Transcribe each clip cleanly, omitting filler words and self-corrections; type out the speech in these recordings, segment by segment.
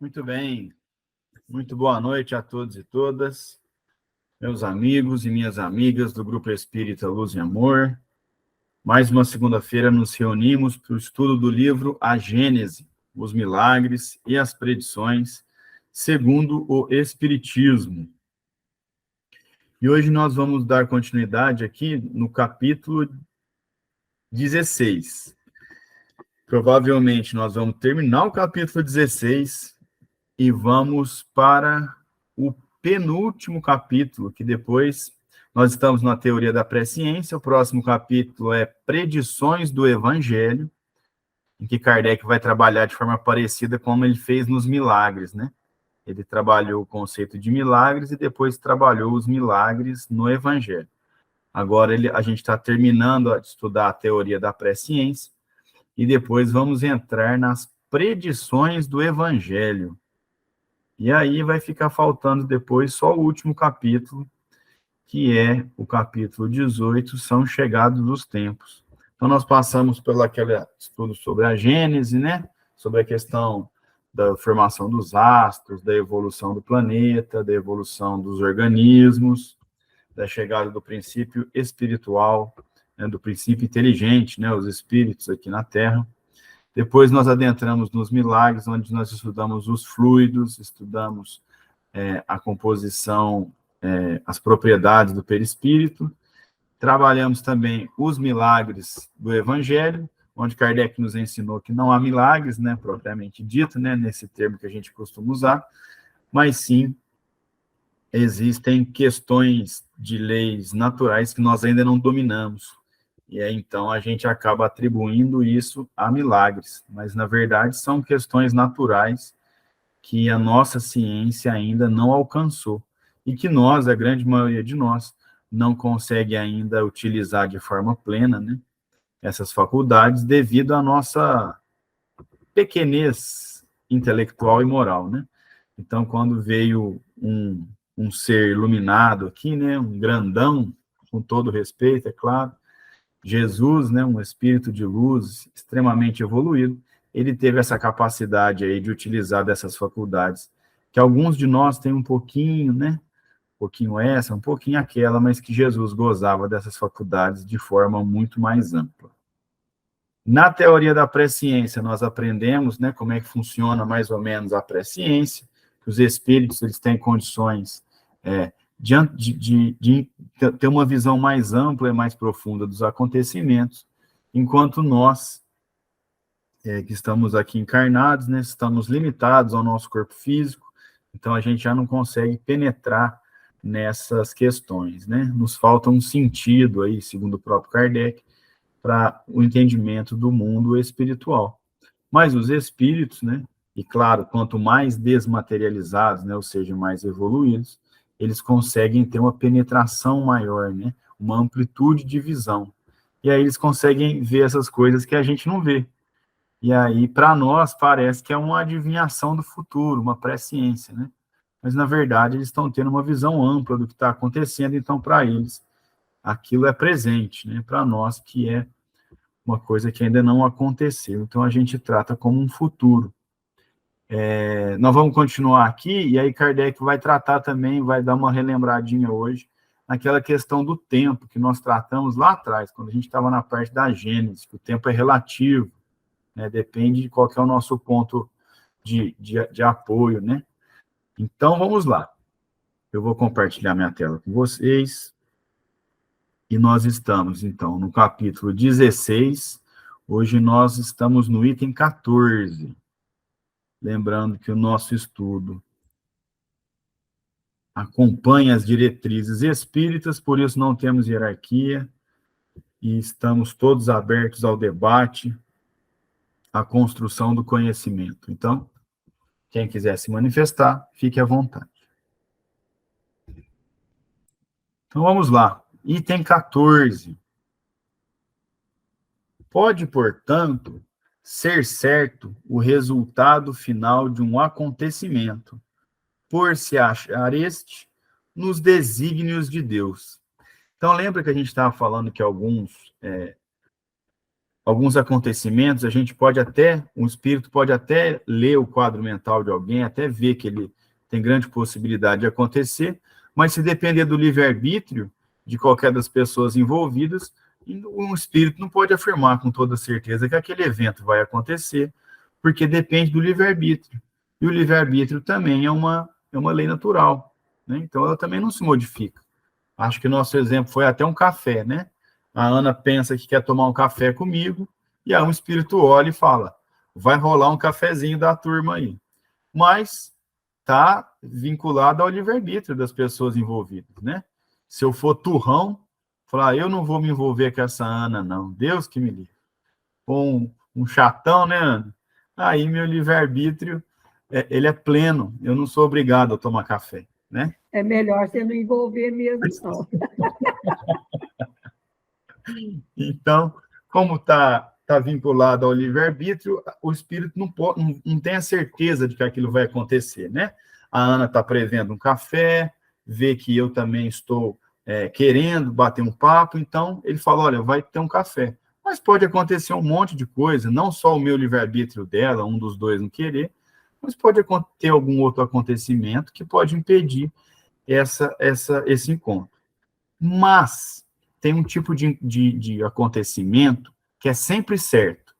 Muito bem, muito boa noite a todos e todas, meus amigos e minhas amigas do Grupo Espírita Luz e Amor. Mais uma segunda-feira nos reunimos para o estudo do livro A Gênese, os Milagres e as Predições, segundo o Espiritismo. E hoje nós vamos dar continuidade aqui no capítulo 16. Provavelmente nós vamos terminar o capítulo 16 e vamos para o penúltimo capítulo, que depois nós estamos na teoria da presciência. O próximo capítulo é Predições do Evangelho, em que Kardec vai trabalhar de forma parecida como ele fez nos milagres, né? Ele trabalhou o conceito de milagres e depois trabalhou os milagres no Evangelho. Agora a gente está terminando de estudar a teoria da presciência e depois vamos entrar nas predições do Evangelho. E aí vai ficar faltando depois só o último capítulo, que é o capítulo 18, São Chegados os Tempos. Então, nós passamos pelo aquele estudo sobre a Gênese, né? Sobre a questão da formação dos astros, da evolução do planeta, da evolução dos organismos, da chegada do princípio espiritual, né? Do princípio inteligente, né? Os espíritos aqui na Terra. Depois nós adentramos nos milagres, onde nós estudamos os fluidos, estudamos a composição, as propriedades do perispírito. Trabalhamos também os milagres do Evangelho, onde Kardec nos ensinou que não há milagres, né, propriamente dito, né, nesse termo que a gente costuma usar, mas sim existem questões de leis naturais que nós ainda não dominamos. E aí, então, a gente acaba atribuindo isso a milagres, mas, na verdade, são questões naturais que a nossa ciência ainda não alcançou, e que nós, a grande maioria de nós, não consegue ainda utilizar de forma plena, né, essas faculdades, devido à nossa pequenez intelectual e moral, né? Então, quando veio um ser iluminado aqui, né, um grandão, com todo respeito, é claro, Jesus, né, um espírito de luz extremamente evoluído, ele teve essa capacidade aí de utilizar dessas faculdades, que alguns de nós têm um pouquinho, né, um pouquinho essa, um pouquinho aquela, mas que Jesus gozava dessas faculdades de forma muito mais ampla. Na teoria da presciência, nós aprendemos, né, como é que funciona mais ou menos a presciência, que os espíritos eles têm condições de ter uma visão mais ampla e mais profunda dos acontecimentos, enquanto nós, que estamos aqui encarnados, né, estamos limitados ao nosso corpo físico, então a gente já não consegue penetrar nessas questões, né? Nos falta um sentido aí, segundo o próprio Kardec, para o entendimento do mundo espiritual. Mas os espíritos, né, e claro, quanto mais desmaterializados, né, ou seja, mais evoluídos, eles conseguem ter uma penetração maior, né, uma amplitude de visão. E aí eles conseguem ver essas coisas que a gente não vê. E aí, para nós, parece que é uma adivinhação do futuro, uma presciência, né? Mas, na verdade, eles estão tendo uma visão ampla do que está acontecendo, então, para eles, aquilo é presente, né? Para nós, que é uma coisa que ainda não aconteceu. Então, a gente trata como um futuro. Nós vamos continuar aqui, e aí Kardec vai tratar também, vai dar uma relembradinha hoje, naquela questão do tempo que nós tratamos lá atrás, quando a gente estava na parte da Gênese, que o tempo é relativo, né, depende de qual que é o nosso ponto de apoio, né? Então, vamos lá. Eu vou compartilhar minha tela com vocês, e nós estamos, então, no capítulo 16, hoje nós estamos no item 14, lembrando que o nosso estudo acompanha as diretrizes espíritas, por isso não temos hierarquia, e estamos todos abertos ao debate, à construção do conhecimento. Então, quem quiser se manifestar, fique à vontade. Então, vamos lá. Item 14. Pode, portanto, ser certo o resultado final de um acontecimento, por se achar este nos desígnios de Deus. Então, lembra que a gente estava falando que alguns alguns acontecimentos, um espírito pode até ler o quadro mental de alguém, até ver que ele tem grande possibilidade de acontecer, mas se depender do livre-arbítrio de qualquer das pessoas envolvidas, um espírito não pode afirmar com toda certeza que aquele evento vai acontecer, porque depende do livre-arbítrio. E o livre-arbítrio também é uma lei natural, né? Então, ela também não se modifica. Acho que o nosso exemplo foi até um café, né? A Ana pensa que quer tomar um café comigo, e aí um espírito olha e fala, vai rolar um cafezinho da turma aí. Mas está vinculado ao livre-arbítrio das pessoas envolvidas, né? Se eu for turrão, falar, eu não vou me envolver com essa Ana, não. Deus que me livre. Ou um chatão, né, Ana? Aí meu livre-arbítrio, ele é pleno. Eu não sou obrigado a tomar café, né? É melhor você não envolver mesmo, não. Então, como tá vinculado ao livre-arbítrio, o espírito não tem a certeza de que aquilo vai acontecer, né? A Ana está prevendo um café, vê que eu também estou querendo bater um papo, então ele fala, olha, vai ter um café. Mas pode acontecer um monte de coisa, não só o meu livre-arbítrio dela, um dos dois não querer, mas pode ter algum outro acontecimento que pode impedir esse encontro. Mas tem um tipo de acontecimento que é sempre certo.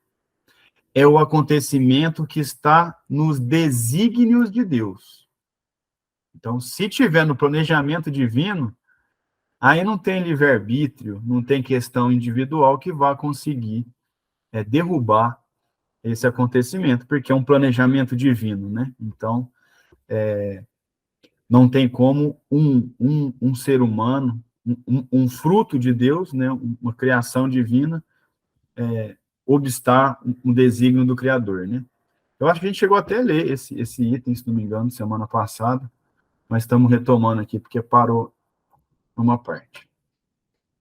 É o acontecimento que está nos desígnios de Deus. Então, se tiver no planejamento divino, aí não tem livre-arbítrio, não tem questão individual que vá conseguir derrubar esse acontecimento, porque é um planejamento divino, né? Então, não tem como um ser humano, um fruto de Deus, né, uma criação divina, obstar um desígnio do Criador, né? Eu acho que a gente chegou até a ler esse item, se não me engano, semana passada, mas estamos retomando aqui, porque parou numa parte.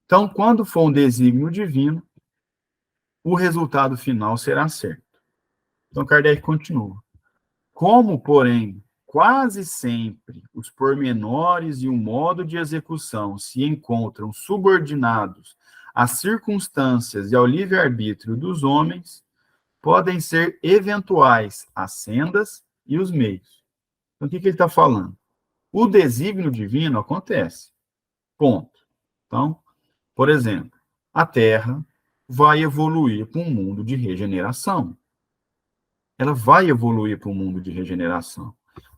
Então, quando for um desígnio divino, o resultado final será certo. Então, Kardec continua. Como, porém, quase sempre os pormenores e o modo de execução se encontram subordinados às circunstâncias e ao livre-arbítrio dos homens, podem ser eventuais as sendas e os meios. Então, o que ele está falando? O desígnio divino acontece. Ponto. Então, por exemplo, a Terra vai evoluir para um mundo de regeneração. Ela vai evoluir para um mundo de regeneração.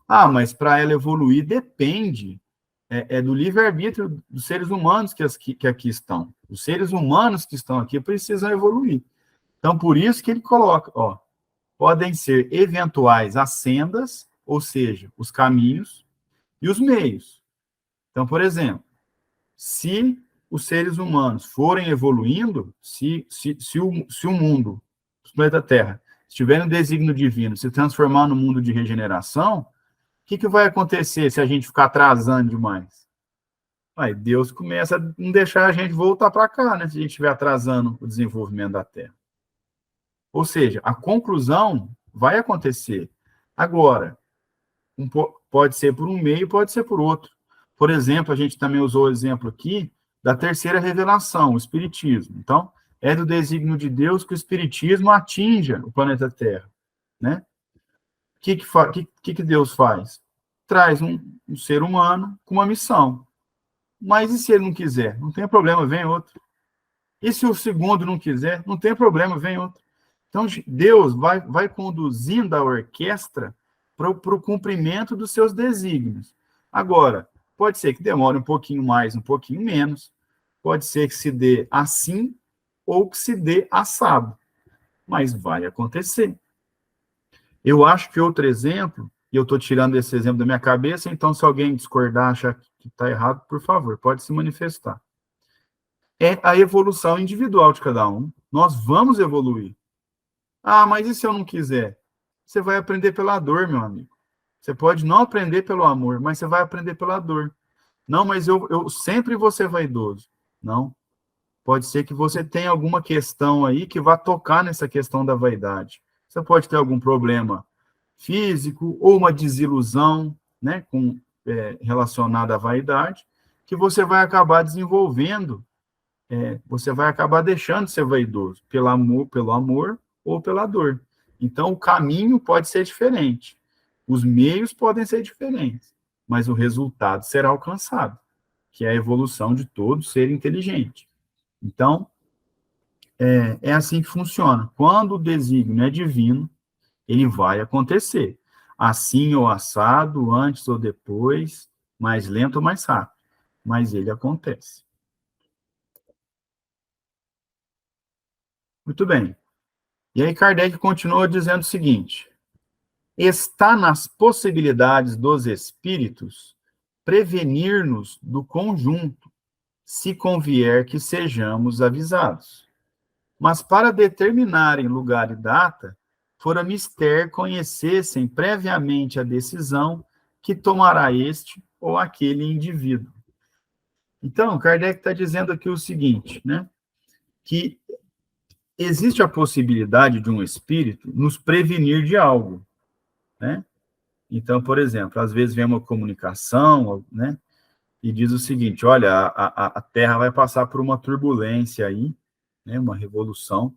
Ah, mas para ela evoluir depende do livre-arbítrio dos seres humanos que aqui estão. Os seres humanos que estão aqui precisam evoluir. Então, por isso que ele coloca, podem ser eventuais as sendas, ou seja, os caminhos, e os meios. Então, por exemplo, se os seres humanos forem evoluindo, se o mundo, o planeta Terra, estiver no desígnio divino, se transformar no mundo de regeneração, o que vai acontecer se a gente ficar atrasando demais? Aí Deus começa a não deixar a gente voltar para cá, né? Se a gente estiver atrasando o desenvolvimento da Terra. Ou seja, a conclusão vai acontecer. Agora, pode ser por um meio, pode ser por outro. Por exemplo, a gente também usou o exemplo aqui da terceira revelação, o Espiritismo. Então, é do desígnio de Deus que o Espiritismo atinja o planeta Terra, né? O que Deus faz? Traz um ser humano com uma missão. Mas e se ele não quiser? Não tem problema, vem outro. E se o segundo não quiser? Não tem problema, vem outro. Então, Deus vai conduzindo a orquestra para o cumprimento dos seus desígnios. Agora, pode ser que demore um pouquinho mais, um pouquinho menos, pode ser que se dê assim ou que se dê assado, mas vai acontecer. Eu acho que outro exemplo, e eu estou tirando esse exemplo da minha cabeça, então se alguém discordar, achar que está errado, por favor, pode se manifestar. É a evolução individual de cada um. Nós vamos evoluir. Ah, mas e se eu não quiser? Você vai aprender pela dor, meu amigo. Você pode não aprender pelo amor, mas você vai aprender pela dor. Não, mas eu sempre vou ser vaidoso. Não. Pode ser que você tenha alguma questão aí que vá tocar nessa questão da vaidade. Você pode ter algum problema físico ou uma desilusão, né, relacionada à vaidade, que você vai acabar desenvolvendo você vai acabar deixando de ser vaidoso pelo amor ou pela dor. Então, o caminho pode ser diferente, os meios podem ser diferentes, mas o resultado será alcançado, que é a evolução de todo ser inteligente. Então, é assim que funciona. Quando o desígnio é divino, ele vai acontecer. Assim ou assado, antes ou depois, mais lento ou mais rápido, mas ele acontece. Muito bem. E aí Kardec continua dizendo o seguinte: está nas possibilidades dos espíritos prevenir-nos do conjunto, se convier que sejamos avisados. Mas para determinarem lugar e data, fora mister conhecessem previamente a decisão que tomará este ou aquele indivíduo. Então, Kardec está dizendo aqui o seguinte, né? Que existe a possibilidade de um espírito nos prevenir de algo, né? Então, por exemplo, às vezes vem uma comunicação, né? E diz o seguinte: olha, a Terra vai passar por uma turbulência aí, né? Uma revolução.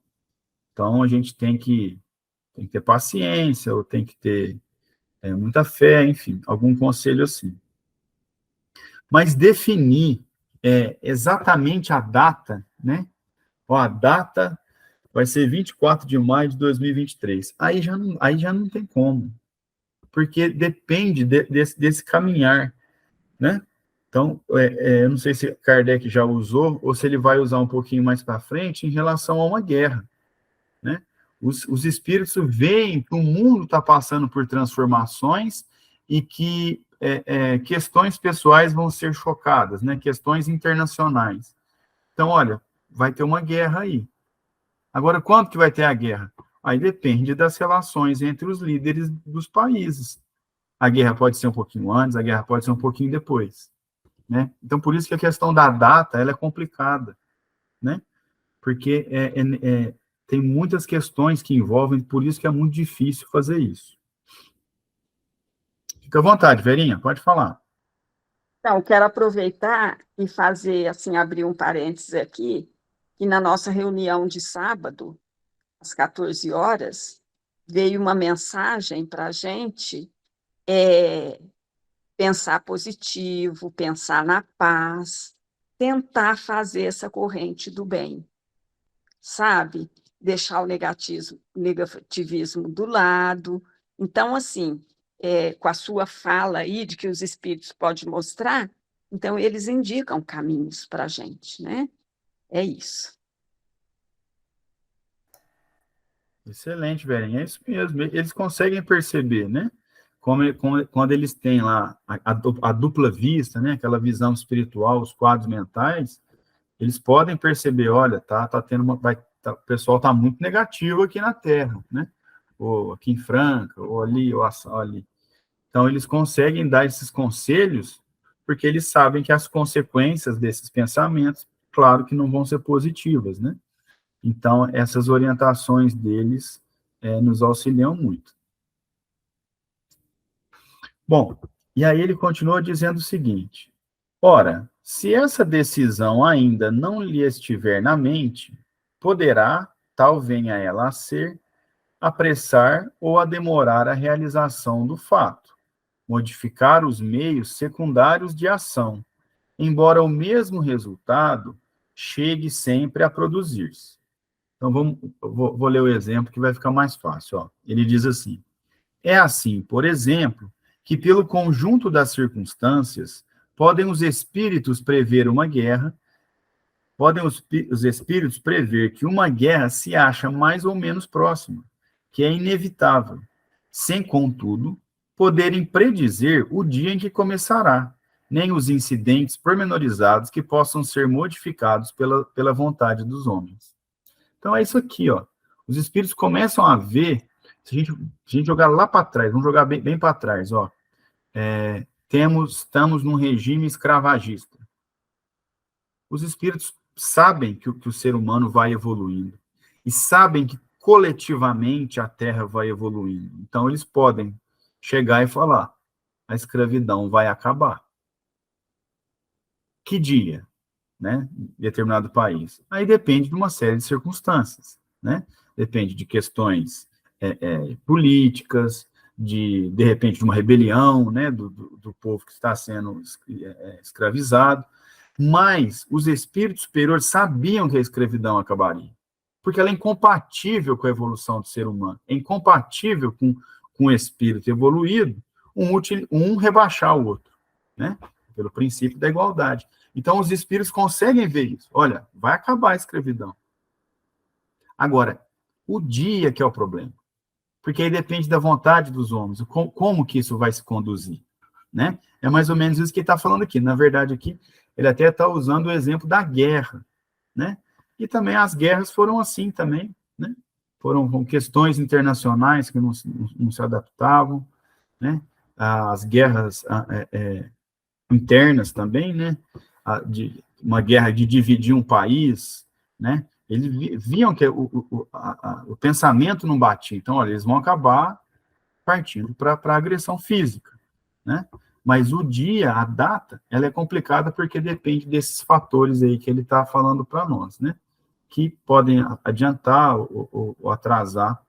Então, a gente tem que ter paciência, ou tem que ter muita fé, enfim, algum conselho assim. Mas definir exatamente a data, né? Ó, a data vai ser 24 de maio de 2023. Aí já não tem como, porque depende desse caminhar, né? Então, eu não sei se Kardec já usou, ou se ele vai usar um pouquinho mais para frente em relação a uma guerra, né? Os espíritos veem que o mundo está passando por transformações e que questões pessoais vão ser chocadas, né? Questões internacionais. Então, olha, vai ter uma guerra aí. Agora, quando que vai ter a guerra? Aí depende das relações entre os líderes dos países. A guerra pode ser um pouquinho antes, a guerra pode ser um pouquinho depois, né? Então, por isso que a questão da data, ela é complicada, né? Porque tem muitas questões que envolvem, por isso que é muito difícil fazer isso. Fica à vontade, Verinha, pode falar. Então, quero aproveitar e fazer, assim, abrir um parênteses aqui, que na nossa reunião de sábado, às 14 horas, veio uma mensagem para a gente pensar positivo, pensar na paz, tentar fazer essa corrente do bem, sabe? Deixar o negativismo do lado. Então, assim, com a sua fala aí de que os espíritos podem mostrar, então eles indicam caminhos para a gente, né? É isso. Excelente, Verinha, é isso mesmo. Eles conseguem perceber, né? Quando eles têm lá a dupla vista, né? Aquela visão espiritual, os quadros mentais, eles podem perceber, olha, tá tendo o pessoal tá muito negativo aqui na Terra, né? Ou aqui em Franca, ou ali, ou ali. Então, eles conseguem dar esses conselhos porque eles sabem que as consequências desses pensamentos, claro que não vão ser positivas, né? Então, essas orientações deles nos auxiliam muito. Bom, e aí ele continua dizendo o seguinte: ora, se essa decisão ainda não lhe estiver na mente, poderá, tal venha ela a ser, apressar ou a demorar a realização do fato, modificar os meios secundários de ação, embora o mesmo resultado chegue sempre a produzir-se. Então, vou ler o exemplo que vai ficar mais fácil. Ó. Ele diz assim: é assim, por exemplo, que pelo conjunto das circunstâncias, podem os espíritos prever uma guerra, podem os espíritos prever que uma guerra se acha mais ou menos próxima, que é inevitável, sem, contudo, poderem predizer o dia em que começará, nem os incidentes pormenorizados que possam ser modificados pela vontade dos homens. Então é isso aqui, ó. Os espíritos começam a ver, se a gente jogar lá para trás, vamos jogar bem para trás, ó. Estamos num regime escravagista. Os espíritos sabem que o ser humano vai evoluindo e sabem que coletivamente a Terra vai evoluindo. Então eles podem chegar e falar: a escravidão vai acabar. Que dia? né, em determinado país? Aí depende de uma série de circunstâncias, né? Depende de questões políticas, de repente, de uma rebelião, né, do povo que está sendo escravizado, mas os espíritos superiores sabiam que a escravidão acabaria, porque ela é incompatível com a evolução do ser humano, é incompatível com o espírito evoluído, um rebaixar o outro, né, pelo princípio da igualdade. Então, os espíritos conseguem ver isso. Olha, vai acabar a escravidão. Agora, o dia que é o problema, porque aí depende da vontade dos homens, como que isso vai se conduzir, né? É mais ou menos isso que ele está falando aqui. Na verdade, aqui, ele até está usando o exemplo da guerra, né? E também as guerras foram assim também, né? Foram questões internacionais que não se adaptavam, né? As guerras internas também, né? Uma guerra de dividir um país, né? Eles viam que o pensamento não batia. Então, olha, eles vão acabar partindo para a agressão física, né? Mas o dia, a data, ela é complicada porque depende desses fatores aí que ele está falando para nós, né? Que podem adiantar ou atrasar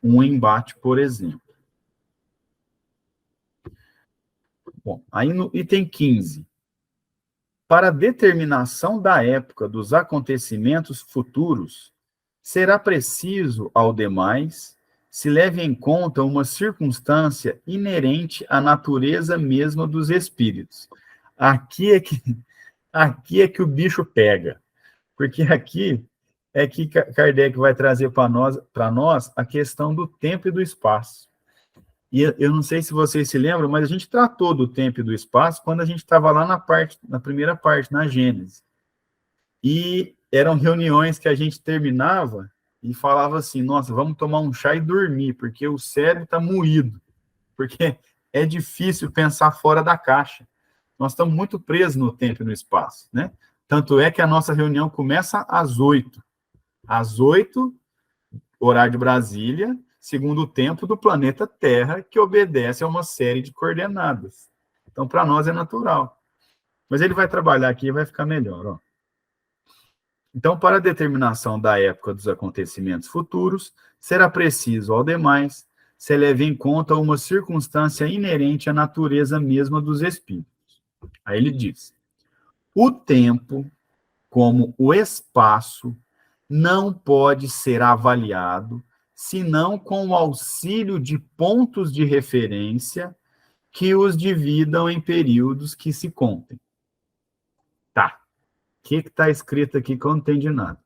um embate, por exemplo. Bom, aí no item 15. Para a determinação da época dos acontecimentos futuros, será preciso, ao demais, se leve em conta uma circunstância inerente à natureza mesma dos espíritos. Aqui é que o bicho pega, porque aqui é que Kardec vai trazer para nós a questão do tempo e do espaço. E eu não sei se vocês se lembram, mas a gente tratou do tempo e do espaço quando a gente estava lá na primeira parte, na Gênesis. E eram reuniões que a gente terminava e falava assim, nossa, vamos tomar um chá e dormir, porque o cérebro está moído, porque é difícil pensar fora da caixa. Nós estamos muito presos no tempo e no espaço, né? Tanto é que a nossa reunião começa às 8. Às 8, horário de Brasília, segundo o tempo do planeta Terra, que obedece a uma série de coordenadas. Então, para nós é natural. Mas ele vai trabalhar aqui e vai ficar melhor, ó. Então, para a determinação da época dos acontecimentos futuros, será preciso, ao demais, se leve em conta uma circunstância inerente à natureza mesma dos espíritos. Aí ele diz: o tempo, como o espaço, não pode ser avaliado senão com o auxílio de pontos de referência que os dividam em períodos que se contem. Tá. O que está escrito aqui que eu não entendi nada?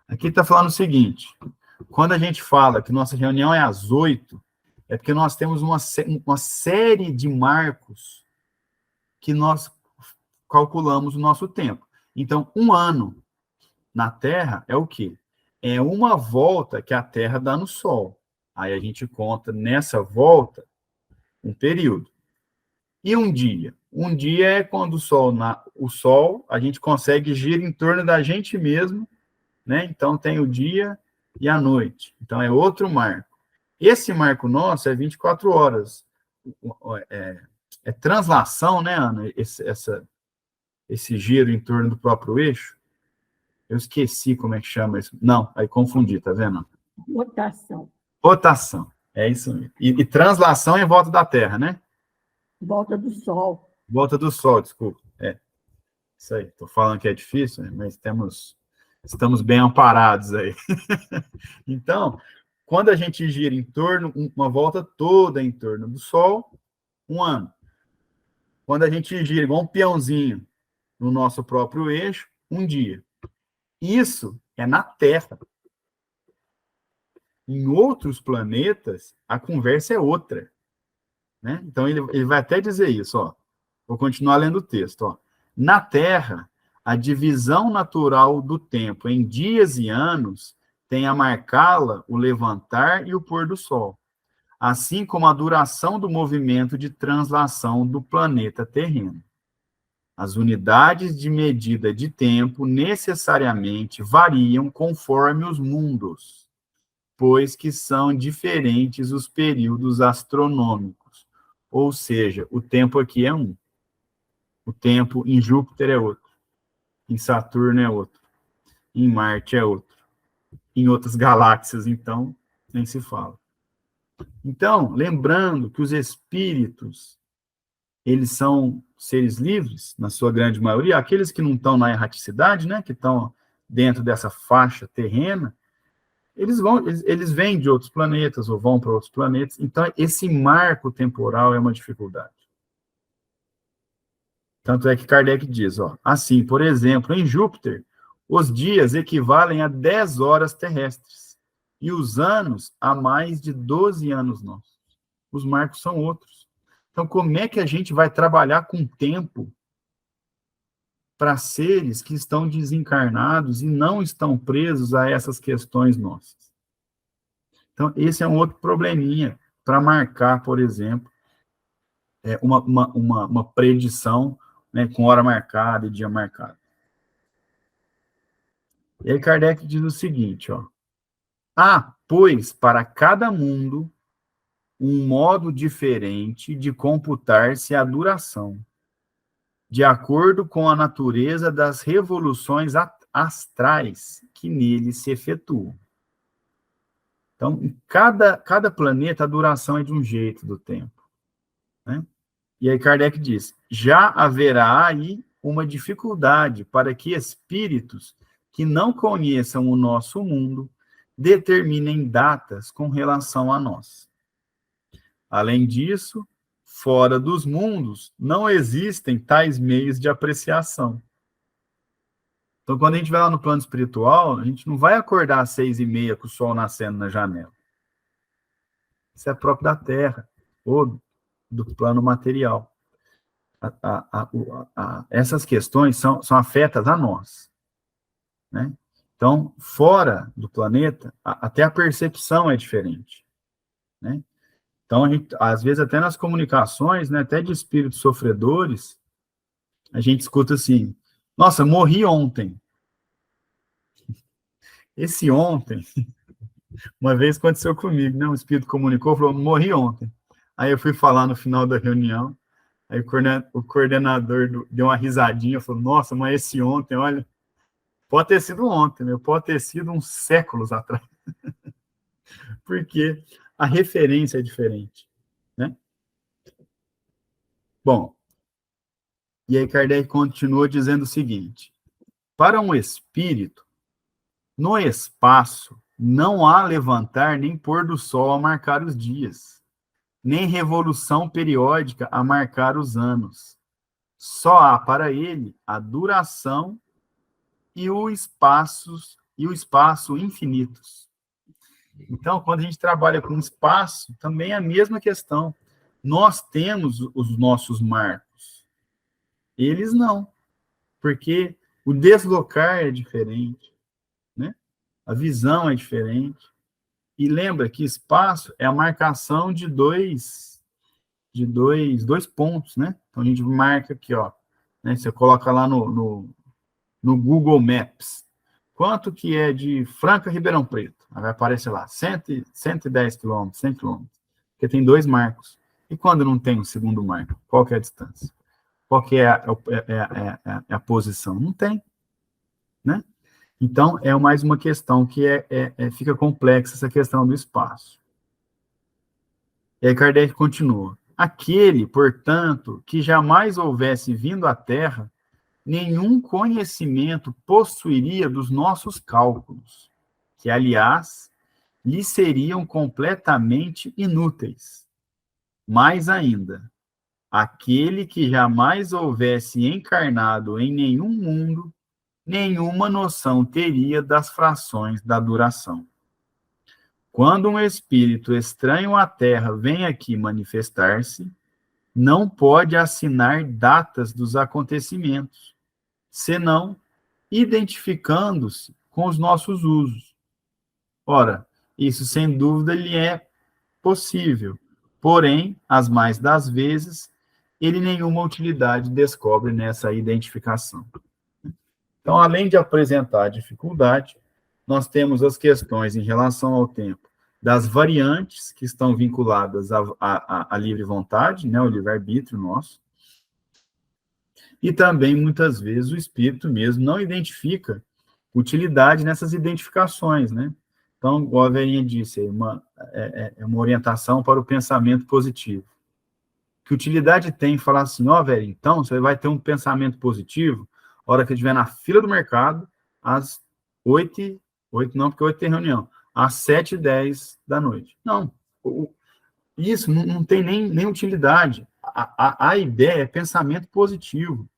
Aqui está falando o seguinte: quando a gente fala que nossa reunião é às 8, é porque nós temos uma série de marcos que nós calculamos o nosso tempo. Então, um ano na Terra é o quê? É uma volta que a Terra dá no Sol. Aí a gente conta nessa volta um período. E um dia? Um dia é quando o Sol, a gente consegue girar em torno da gente mesmo, né? Então tem o dia e a noite. Então é outro marco. Esse marco nosso é 24 horas. É translação, né, Ana? Esse giro em torno do próprio eixo. Eu esqueci como é que chama isso. Não, aí confundi, tá vendo? Rotação. Rotação, é isso mesmo. E translação em volta da Terra, né? Volta do Sol. Volta do Sol, desculpa. É, isso aí. Estou falando que é difícil, né? Mas estamos bem amparados aí. Então, quando a gente gira em torno, uma volta toda em torno do Sol, um ano. Quando a gente gira igual um peãozinho no nosso próprio eixo, um dia. Isso é na Terra. Em outros planetas, a conversa é outra, né? Então, ele vai até dizer isso, ó. Vou continuar lendo o texto, ó. Na Terra, a divisão natural do tempo em dias e anos tem a marcá-la o levantar e o pôr do sol, assim como a duração do movimento de translação do planeta terreno. As unidades de medida de tempo necessariamente variam conforme os mundos, pois que são diferentes os períodos astronômicos. Ou seja, o tempo aqui é um. O tempo em Júpiter é outro. em Saturno é outro, em Marte é outro, em outras galáxias, então, nem se fala. Então, lembrando que os espíritos, eles são seres livres, na sua grande maioria, aqueles que não estão na erraticidade, né, que estão dentro dessa faixa terrena, eles vêm de outros planetas ou vão para outros planetas. Então, esse marco temporal é uma dificuldade. Tanto é que Kardec diz, ó, assim, por exemplo, em Júpiter, os dias equivalem a 10 horas terrestres e os anos a mais de 12 anos nossos. Os marcos são outros. Então, como é que a gente vai trabalhar com tempo para seres que estão desencarnados e não estão presos a essas questões nossas? Então, esse é um outro probleminha para marcar, por exemplo, uma predição, né, com hora marcada e dia marcado. E aí Kardec diz o seguinte, ó, há, pois, para cada mundo um modo diferente de computar-se a duração, de acordo com a natureza das revoluções astrais que nele se efetuam. Então, em cada planeta, a duração é de um jeito do tempo, né? E aí Kardec diz, já haverá aí uma dificuldade para que espíritos que não conheçam o nosso mundo determinem datas com relação a nós. Além disso, fora dos mundos, não existem tais meios de apreciação. Então, quando a gente vai lá no plano espiritual, a gente não vai acordar às 6h30 com o sol nascendo na janela. Isso é próprio da Terra, ou do plano material. Essas questões são afetas a nós, né? Então, fora do planeta, até a percepção é diferente, né? Então, às vezes, até nas comunicações, né, até de espíritos sofredores, a gente escuta assim, nossa, morri ontem. Esse ontem, uma vez aconteceu comigo, né? Um espírito comunicou, falou, morri ontem. Aí eu fui falar no final da reunião, aí o coordenador deu uma risadinha, falou, nossa, mas esse ontem, olha, pode ter sido ontem, né? Pode ter sido uns séculos atrás. Porque a referência é diferente, né? Bom, e aí Kardec continua dizendo o seguinte, para um espírito, no espaço, não há levantar nem pôr do sol a marcar os dias, nem revolução periódica a marcar os anos. Só há para ele a duração e o espaço infinitos. Então, quando a gente trabalha com espaço, também é a mesma questão. Nós temos os nossos marcos. Eles não, porque o deslocar é diferente, né? A visão é diferente. E lembra que espaço é a marcação de dois pontos, né? Então, a gente marca aqui, ó, né? Você coloca lá no Google Maps, quanto que é de Franca a Ribeirão Preto? Aí vai aparecer lá, 110 quilômetros, 100 quilômetros, porque tem 2 marcos. E quando não tem o segundo marco? Qual que é a distância? Qual que é a posição? Não tem, né? Então, é mais uma questão que fica complexa, essa questão do espaço. E aí Kardec continua. Aquele, portanto, que jamais houvesse vindo à Terra, nenhum conhecimento possuiria dos nossos cálculos, que, aliás, lhe seriam completamente inúteis. Mais ainda, aquele que jamais houvesse encarnado em nenhum mundo, nenhuma noção teria das frações da duração. Quando um espírito estranho à Terra vem aqui manifestar-se, não pode assinar datas dos acontecimentos, senão identificando-se com os nossos usos. Ora, isso sem dúvida lhe é possível, porém, as mais das vezes, ele nenhuma utilidade descobre nessa identificação. Então, além de apresentar dificuldade, nós temos as questões em relação ao tempo das variantes que estão vinculadas à livre vontade, né, o livre-arbítrio nosso, E também, muitas vezes, o espírito mesmo não identifica utilidade nessas identificações, né? Então, igual a Verinha disse, é uma orientação para o pensamento positivo. Que utilidade tem falar assim, Verinha, então você vai ter um pensamento positivo a hora que estiver na fila do mercado, às 8 não, porque 8 tem reunião, às 7h10 da noite. Não, isso não tem nem utilidade. A ideia é pensamento positivo,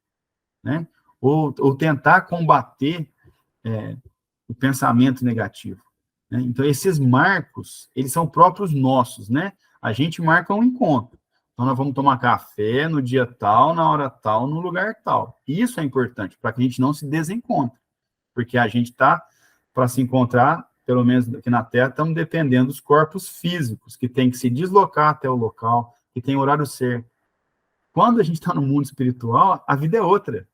né? Ou tentar combater o pensamento negativo, né? Então, esses marcos, eles são próprios nossos, né? A gente marca um encontro. Então, nós vamos tomar café no dia tal, na hora tal, no lugar tal. Isso é importante, para que a gente não se desencontre, porque a gente está, para se encontrar, pelo menos aqui na Terra, estamos dependendo dos corpos físicos, que tem que se deslocar até o local, que tem horário certo. Quando a gente está no mundo espiritual, a vida é outra.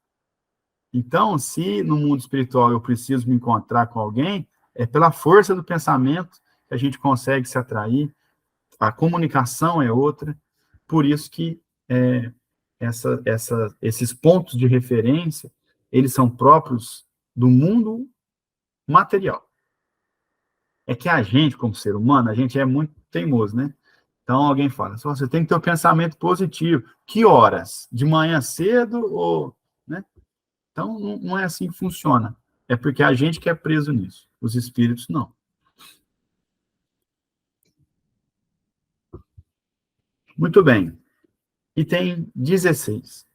Então, se no mundo espiritual eu preciso me encontrar com alguém, é pela força do pensamento que a gente consegue se atrair, a comunicação é outra, por isso que esses pontos de referência, eles são próprios do mundo material. É que a gente, como ser humano, a gente é muito teimoso, né? Então, alguém fala, você tem que ter um pensamento positivo. Que horas? De manhã cedo ou... né? Então, não é assim que funciona. É porque a gente que é preso nisso. Os espíritos, não. Muito bem. Item 16.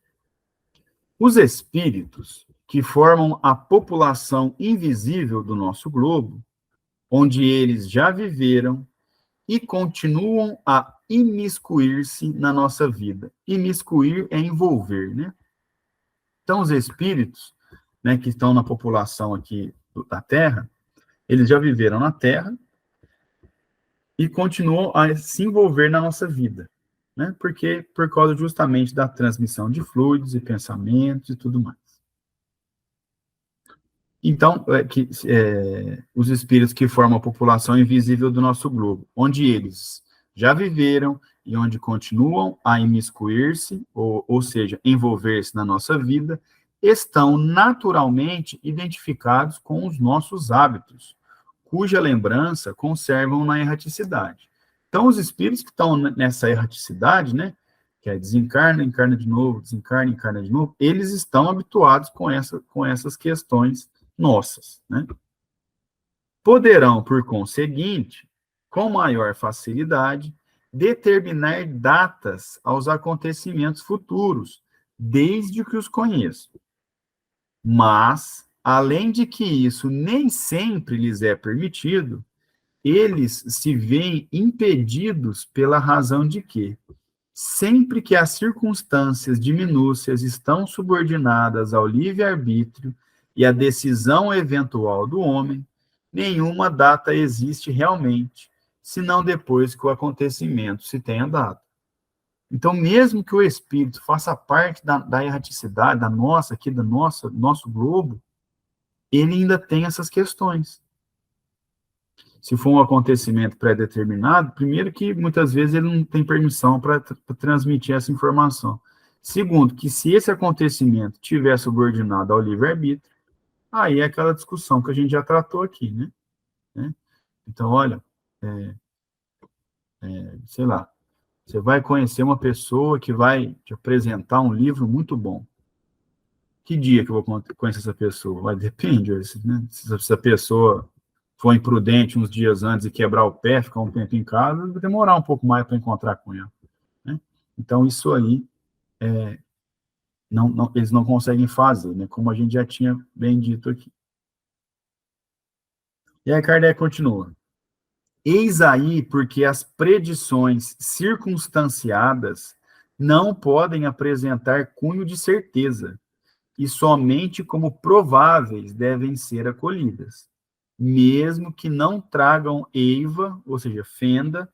Os espíritos que formam a população invisível do nosso globo, onde eles já viveram e continuam a imiscuir-se na nossa vida. Imiscuir é envolver, né? Então, os espíritos, né, que estão na população aqui da Terra, eles já viveram na Terra e continuam a se envolver na nossa vida, né? Porque por causa justamente da transmissão de fluidos e pensamentos e tudo mais. Então, os espíritos que formam a população invisível do nosso globo, onde eles já viveram e onde continuam a imiscuir-se, ou seja, envolver-se na nossa vida, estão naturalmente identificados com os nossos hábitos, cuja lembrança conservam na erraticidade. Então, os espíritos que estão nessa erraticidade, né, que é desencarna, encarna de novo, desencarna, encarna de novo, eles estão habituados com essas questões nossas, né? Poderão, por conseguinte, com maior facilidade, determinar datas aos acontecimentos futuros, desde que os conheçam. Mas, além de que isso nem sempre lhes é permitido, eles se veem impedidos pela razão de que, sempre que as circunstâncias de minúcias estão subordinadas ao livre-arbítrio e à decisão eventual do homem, nenhuma data existe realmente, senão depois que o acontecimento se tenha dado. Então, mesmo que o espírito faça parte da erraticidade, do nosso globo, ele ainda tem essas questões. Se for um acontecimento pré-determinado, primeiro que muitas vezes ele não tem permissão para transmitir essa informação. Segundo, que se esse acontecimento tiver subordinado ao livre-arbítrio, aí é aquela discussão que a gente já tratou aqui, né? Então, olha, sei lá, você vai conhecer uma pessoa que vai te apresentar um livro muito bom. Que dia que eu vou conhecer essa pessoa? Depende, né? Se essa pessoa for imprudente uns dias antes e quebrar o pé, ficar um tempo em casa, vai demorar um pouco mais para encontrar com ela, né? Então, isso aí, eles não conseguem fazer, né? Como a gente já tinha bem dito aqui. E aí Kardec continua. Eis aí porque as predições circunstanciadas não podem apresentar cunho de certeza, e somente como prováveis devem ser acolhidas, mesmo que não tragam eiva, ou seja, fenda,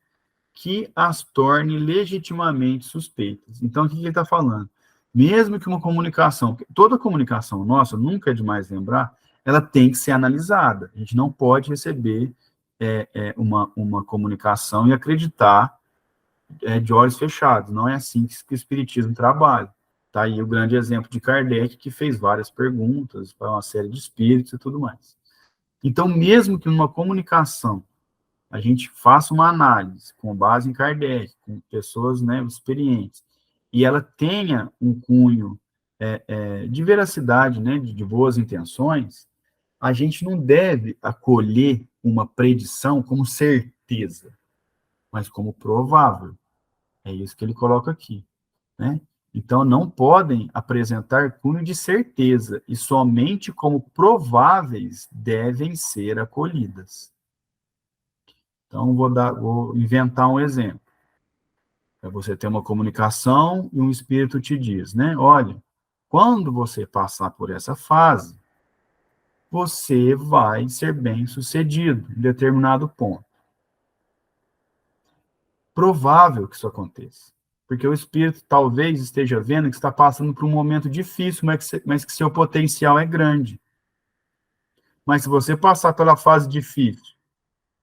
que as torne legitimamente suspeitas. Então, o que ele está falando? Mesmo que uma comunicação, toda comunicação nossa, nunca é demais lembrar, ela tem que ser analisada. A gente não pode receber uma comunicação e acreditar de olhos fechados. Não é assim que o Espiritismo trabalha. Tá aí o grande exemplo de Kardec, que fez várias perguntas para uma série de espíritos e tudo mais. Então, mesmo que numa comunicação a gente faça uma análise com base em Kardec, com pessoas, né, experientes, e ela tenha um cunho de veracidade, né, de boas intenções, a gente não deve acolher uma predição como certeza, mas como provável. É isso que ele coloca aqui, né? Então, não podem apresentar cunho de certeza, e somente como prováveis devem ser acolhidas. Então, vou inventar um exemplo. Você ter uma comunicação e um espírito te diz, né? Olha, quando você passar por essa fase, você vai ser bem-sucedido em determinado ponto. Provável que isso aconteça. Porque o espírito talvez esteja vendo que está passando por um momento difícil, mas que seu potencial é grande. Mas se você passar pela fase difícil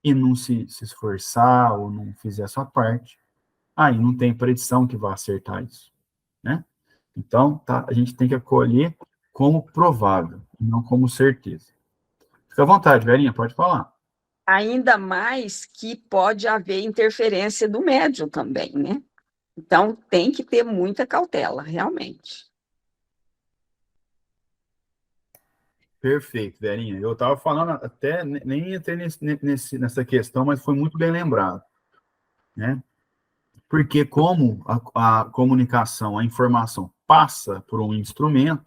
e não se esforçar ou não fizer a sua parte, aí não tem predição que vá acertar isso, né? Então, tá, a gente tem que acolher como provável, não como certeza. Fica à vontade, Verinha, pode falar. Ainda mais que pode haver interferência do médium também, né? Então, tem que ter muita cautela, realmente. Perfeito, Verinha. Eu estava falando até, nem entrei nessa questão, mas foi muito bem lembrado, né? Porque como a comunicação, a informação passa por um instrumento,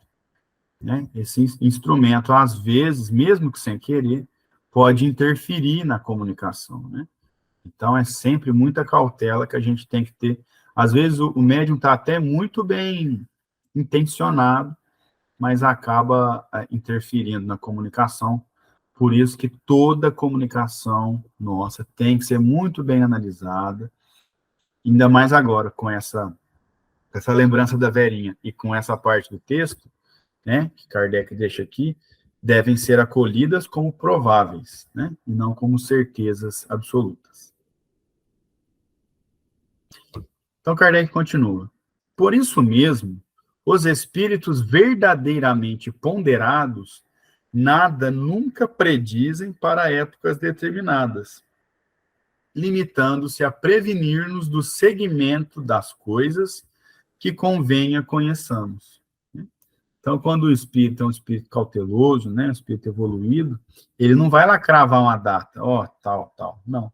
né? Esse instrumento, às vezes, mesmo que sem querer, pode interferir na comunicação, né? Então, é sempre muita cautela que a gente tem que ter. Às vezes, o médium está até muito bem intencionado, mas acaba interferindo na comunicação. Por isso que toda comunicação nossa tem que ser muito bem analisada, ainda mais agora, com essa lembrança da Verinha e com essa parte do texto, né, que Kardec deixa aqui, devem ser acolhidas como prováveis, né, e não como certezas absolutas. Então, Kardec continua. Por isso mesmo, os espíritos verdadeiramente ponderados nada nunca predizem para épocas determinadas, limitando-se a prevenir-nos do segmento das coisas que convenha conheçamos. Então, quando o espírito é um espírito cauteloso, né, um espírito evoluído, ele não vai lá cravar uma data, ó, tal, tal. Não.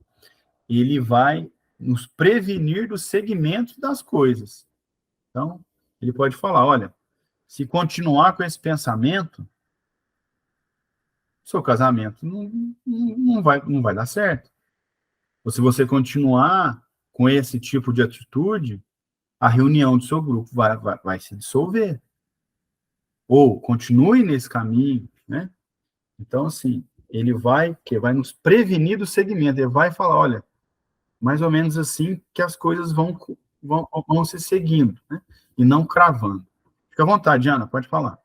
Ele vai nos prevenir do segmento das coisas. Então, ele pode falar, olha, se continuar com esse pensamento, seu casamento não vai dar certo. Ou se você continuar com esse tipo de atitude, a reunião do seu grupo vai se dissolver. Ou continue nesse caminho, né? Então, assim, ele vai nos prevenir do segmento, ele vai falar, olha, mais ou menos assim que as coisas vão se seguindo, né? E não cravando. Fica à vontade, Ana, pode falar.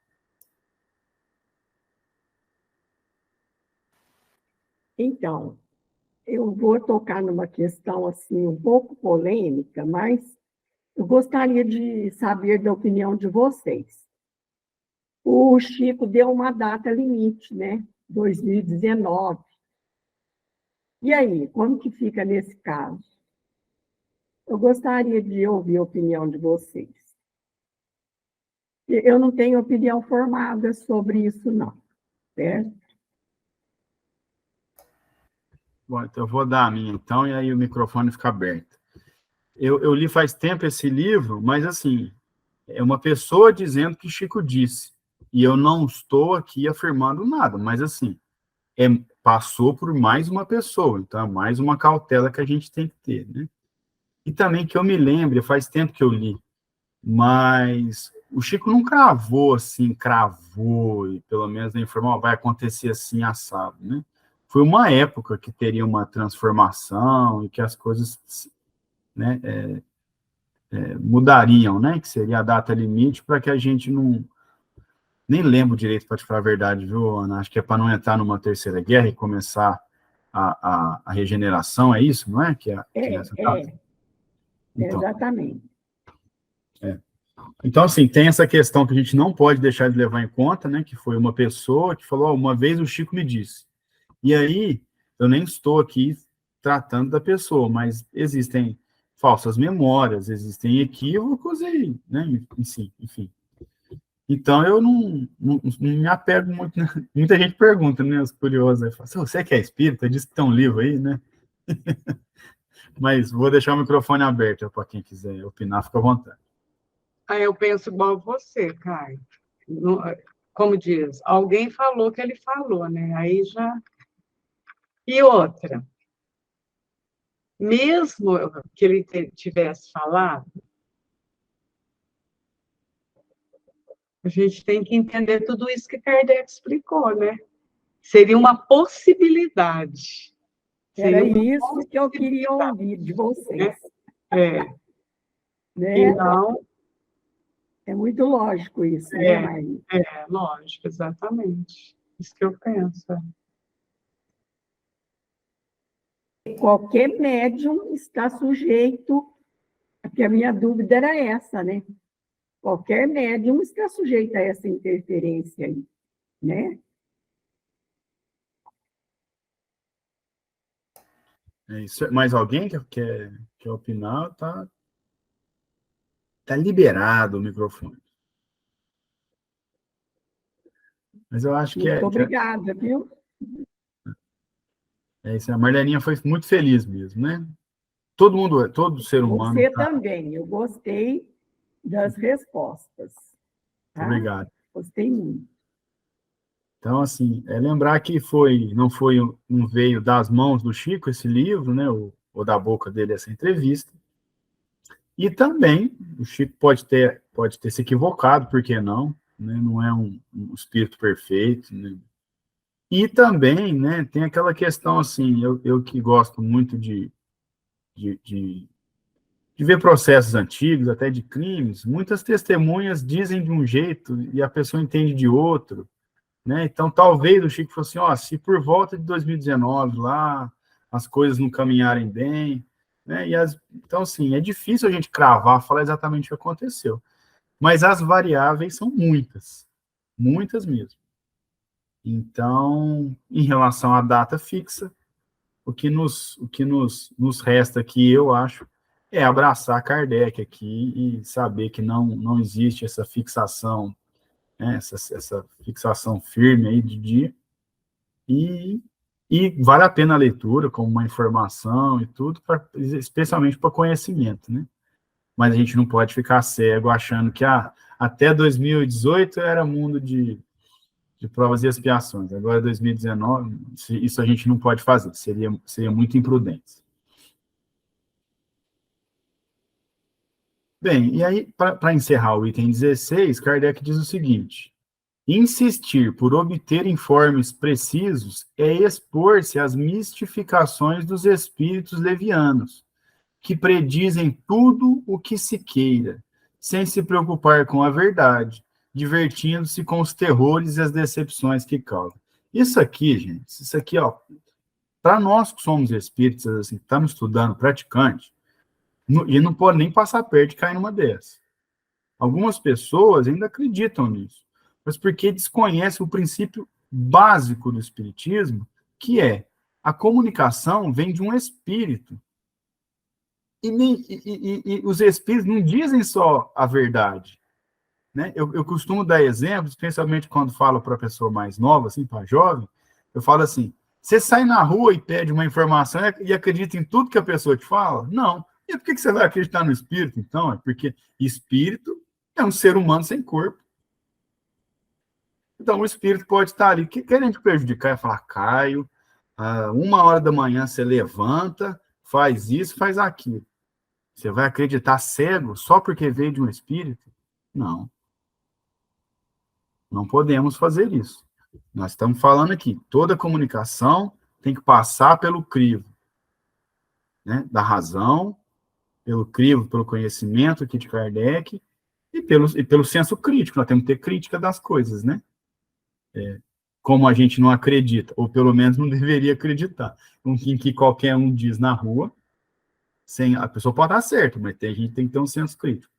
Então, eu vou tocar numa questão assim um pouco polêmica, mas eu gostaria de saber da opinião de vocês. O Chico deu uma data limite, né? 2019. E aí, como que fica nesse caso? Eu gostaria de ouvir a opinião de vocês. Eu não tenho opinião formada sobre isso, não, certo? Bom, então eu vou dar a minha, então, e aí o microfone fica aberto. Eu li faz tempo esse livro, mas, assim, é uma pessoa dizendo que Chico disse, e eu não estou aqui afirmando nada, mas, assim, passou por mais uma pessoa, então é mais uma cautela que a gente tem que ter, né? E também que eu me lembre, faz tempo que eu li, mas o Chico não cravou assim, cravou, e pelo menos informou, vai acontecer assim, assado, né? Foi uma época que teria uma transformação e que as coisas, né, mudariam, né? Que seria a data limite para que a gente não. Nem lembro direito, para te falar a verdade, viu, Ana? Acho que é para não entrar numa terceira guerra e começar a regeneração, é isso, não é? Que é essa data? Então, Exatamente. Então, assim, tem essa questão que a gente não pode deixar de levar em conta, né? Que foi uma pessoa que falou, uma vez o Chico me disse. E aí, eu nem estou aqui tratando da pessoa, mas existem falsas memórias, existem equívocos e, né, enfim. Então, eu não me apego muito. Muita gente pergunta, né, os curiosos, fala, você que é espírita, diz que tem um livro aí, né? Mas vou deixar o microfone aberto para quem quiser opinar, fica à vontade. Eu penso igual você, Caio. Como diz, alguém falou que ele falou, né? Aí já... E outra, mesmo que ele tivesse falado, a gente tem que entender tudo isso que Kardec explicou, né? Seria uma possibilidade. Era isso que eu queria ouvir de vocês. Né? Então, é muito lógico isso, né, Marli? Lógico, exatamente. Isso que eu penso. Qualquer médium está sujeito, porque a minha dúvida era essa, né? Qualquer médium está sujeito a essa interferência aí, né? Isso. Mais alguém quer opinar? Tá liberado o microfone. Mas eu acho que Muito obrigada, viu? É isso. A Marleninha foi muito feliz mesmo, né? Todo ser humano. Você também. Eu gostei das respostas. Tá? Obrigado. Gostei muito. Então, assim, lembrar que não veio das mãos do Chico esse livro, né? Ou da boca dele essa entrevista. E também o Chico pode ter se equivocado, por que não? Né? Não é um espírito perfeito, né? E também, né, tem aquela questão assim, eu que gosto muito de ver processos antigos, até de crimes, muitas testemunhas dizem de um jeito e a pessoa entende de outro, né? Então, talvez o Chico fosse assim, se por volta de 2019 lá, as coisas não caminharem bem, né? Então, assim, é difícil a gente cravar, falar exatamente o que aconteceu. Mas as variáveis são muitas, muitas mesmo. Então, em relação à data fixa, o que nos resta aqui, eu acho, é abraçar Kardec aqui e saber que não existe essa fixação, né, essa fixação firme aí de dia, e vale a pena a leitura como uma informação e tudo, especialmente para conhecimento, né? Mas a gente não pode ficar cego achando que até 2018 era mundo de provas e expiações. Agora, 2019, isso a gente não pode fazer, seria muito imprudente. Bem, e aí, para encerrar o item 16, Kardec diz o seguinte: insistir por obter informes precisos é expor-se às mistificações dos espíritos levianos, que predizem tudo o que se queira, sem se preocupar com a verdade, divertindo-se com os terrores e as decepções que causam. Isso aqui, gente, ó, para nós que somos espíritas, assim, que estamos estudando, praticante, e não pode nem passar perto de cair numa dessas. Algumas pessoas ainda acreditam nisso, mas porque desconhecem o princípio básico do espiritismo, que é a comunicação vem de um espírito. E os espíritos não dizem só a verdade, né? Eu costumo dar exemplos, especialmente quando falo para a pessoa mais nova, assim, para jovem, eu falo assim, você sai na rua e pede uma informação e acredita em tudo que a pessoa te fala? Não. E por que você vai acreditar no espírito, então? É porque espírito é um ser humano sem corpo. Então, o espírito pode estar ali querendo te prejudicar, e falar, Caio, 1h da manhã você levanta, faz isso, faz aquilo. Você vai acreditar cego só porque veio de um espírito? Não. Não podemos fazer isso. Nós estamos falando aqui, toda comunicação tem que passar pelo crivo, né, da razão, pelo crivo, pelo conhecimento aqui de Kardec e pelo senso crítico. Nós temos que ter crítica das coisas, né? Como a gente não acredita, ou pelo menos não deveria acreditar, em que qualquer um diz na rua, a pessoa pode estar certa, mas a gente tem que ter um senso crítico.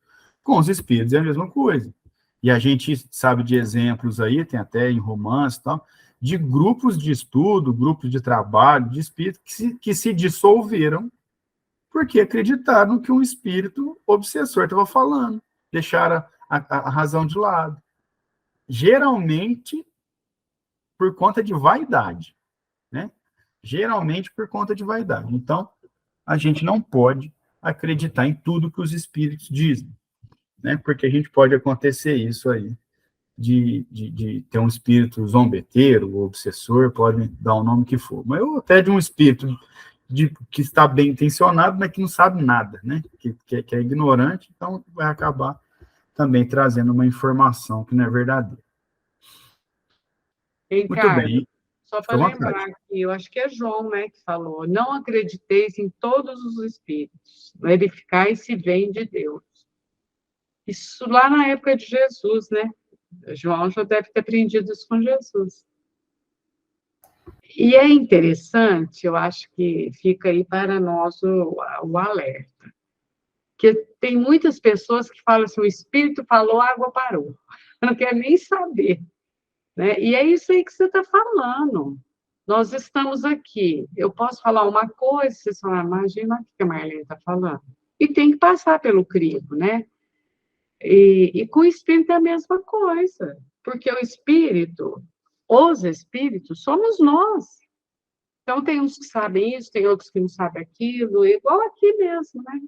Com os espíritos é a mesma coisa. E a gente sabe de exemplos aí, tem até em romance e tal, de grupos de estudo, grupos de trabalho, de espíritos que se dissolveram porque acreditaram que um espírito obsessor estava falando, deixaram a razão de lado. Geralmente por conta de vaidade, né? Geralmente por conta de vaidade. Então, a gente não pode acreditar em tudo que os espíritos dizem, né? Porque a gente pode acontecer isso aí, de ter um espírito zombeteiro, ou obsessor, pode dar o nome que for. Mas eu até de um espírito que está bem intencionado, mas que não sabe nada, né? Que é ignorante, então vai acabar também trazendo uma informação que não é verdadeira. Ei, Muito Carlos, bem. só Fica à para vontade. lembrar aqui, eu acho que é João, né, que falou, não acrediteis em todos os espíritos, verificai se vem de Deus. Isso lá na época de Jesus, né? João já deve ter aprendido isso com Jesus. E é interessante, eu acho que fica aí para nós o alerta, que tem muitas pessoas que falam assim, o espírito falou, a água parou. Não quer nem saber, né? E é isso aí que você está falando. Nós estamos aqui. Eu posso falar uma coisa, vocês falam, imagina o que a Marlene está falando. E tem que passar pelo crivo, né? E com o espírito é a mesma coisa, porque o espírito, os espíritos, somos nós. Então, tem uns que sabem isso, tem outros que não sabem aquilo, igual aqui mesmo, né?